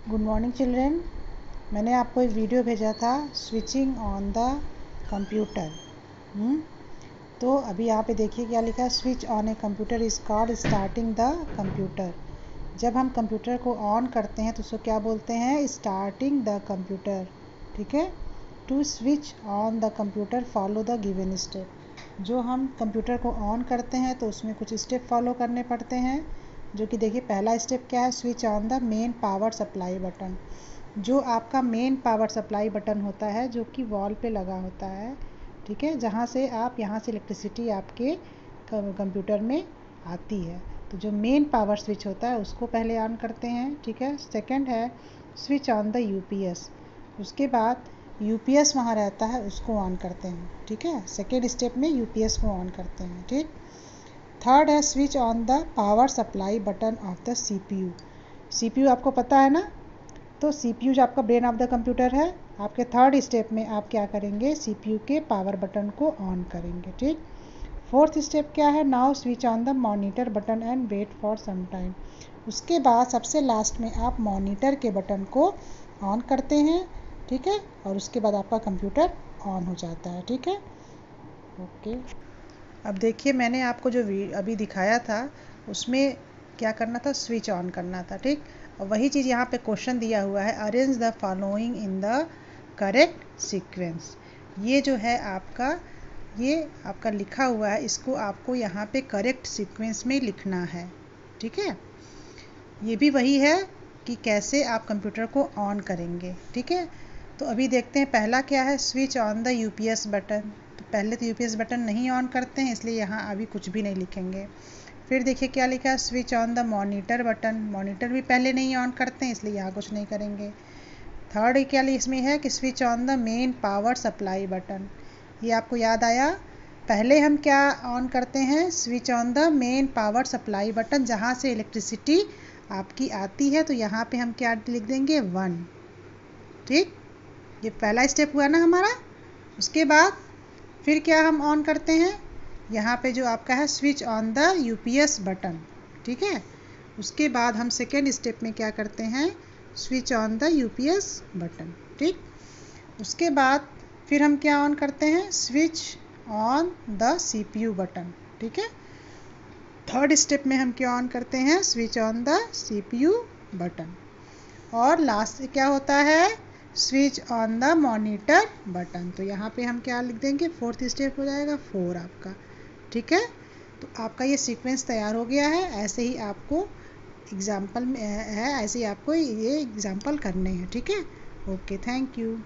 Good morning children. मैंने आपको एक वीडियो भेजा था स्विचिंग ऑन द कंप्यूटर। तो अभी यहाँ पे देखिए क्या लिखा है, switch on a computer is called starting the computer. जब हम कंप्यूटर को ऑन करते हैं तो उसको क्या बोलते हैं, स्टार्टिंग द कंप्यूटर। ठीक है। To switch on the computer follow the given step. जो हम कंप्यूटर को ऑन करते हैं तो उसमें कुछ स्टेप फॉलो करने पड़ते हैं, जो कि देखिए पहला स्टेप क्या है, switch on the main power supply button. जो आपका मेन पावर सप्लाई बटन होता है जो कि वॉल पे लगा होता है, ठीक है, जहाँ से यहाँ से इलेक्ट्रिसिटी आपके कंप्यूटर में आती है। तो जो मेन पावर स्विच होता है उसको पहले ऑन करते हैं। ठीक है। सेकंड है स्विच ऑन द यूपीएस। उसके बाद यूपीएस वहाँ रहता है उसको ऑन करते हैं। ठीक है। सेकेंड स्टेप में यूपीएस को ऑन करते हैं। ठीक। थर्ड है switch on the power supply button of the CPU. CPU आपको पता है ना, तो सीपीयू जो आपका ब्रेन ऑफ द कंप्यूटर है, आपके थर्ड स्टेप में आप क्या करेंगे, सीपीयू के पावर बटन को ऑन करेंगे। ठीक। फोर्थ स्टेप क्या है, now switch on the monitor button and wait for some time. उसके बाद सबसे लास्ट में आप मॉनिटर के बटन को ऑन करते हैं। ठीक है। और उसके बाद आपका कंप्यूटर ऑन हो जाता है। ठीक है। ओके। अब देखिए मैंने आपको जो अभी दिखाया था उसमें क्या करना था, स्विच ऑन करना था। ठीक। और वही चीज़ यहाँ पे क्वेश्चन दिया हुआ है, arrange the following in the correct sequence. ये जो है आपका, ये आपका लिखा हुआ है, इसको आपको यहाँ पे करेक्ट सीक्वेंस में लिखना है। ठीक है। ये भी वही है कि कैसे आप कंप्यूटर को ऑन करेंगे। ठीक है। तो अभी देखते हैं पहला क्या है, switch on the UPS button. तो पहले तो यूपीएस बटन नहीं ऑन करते हैं, इसलिए यहाँ अभी कुछ भी नहीं लिखेंगे। फिर देखिए क्या लिखा है, switch on the monitor button. Monitor भी पहले नहीं ऑन करते हैं, इसलिए यहाँ कुछ नहीं करेंगे। थर्ड क्या इसमें है कि switch on the main power supply button. ये आपको याद आया, पहले हम क्या ऑन करते हैं, switch on the main power supply button, जहाँ से इलेक्ट्रिसिटी आपकी आती है। तो यहाँ पे हम क्या लिख देंगे, 1। ठीक। ये पहला स्टेप हुआ ना हमारा। उसके बाद फिर क्या हम ऑन करते हैं, यहाँ पे जो आपका है switch on the UPS button. ठीक है। उसके बाद हम सेकेंड स्टेप में क्या करते हैं, switch on the UPS button. ठीक। उसके बाद फिर हम क्या ऑन करते हैं, switch on the CPU button. ठीक है। थर्ड स्टेप में हम क्या ऑन करते हैं, switch on the CPU button. और लास्ट क्या होता है, switch on the monitor button. तो यहाँ पे हम क्या लिख देंगे, फोर्थ स्टेप हो जाएगा 4 आपका। ठीक है। तो आपका ये सीक्वेंस तैयार हो गया है। ऐसे ही आपको एग्जाम्पल में है, ऐसे ही आपको ये एग्जाम्पल करने हैं। ठीक है। Okay, thank you.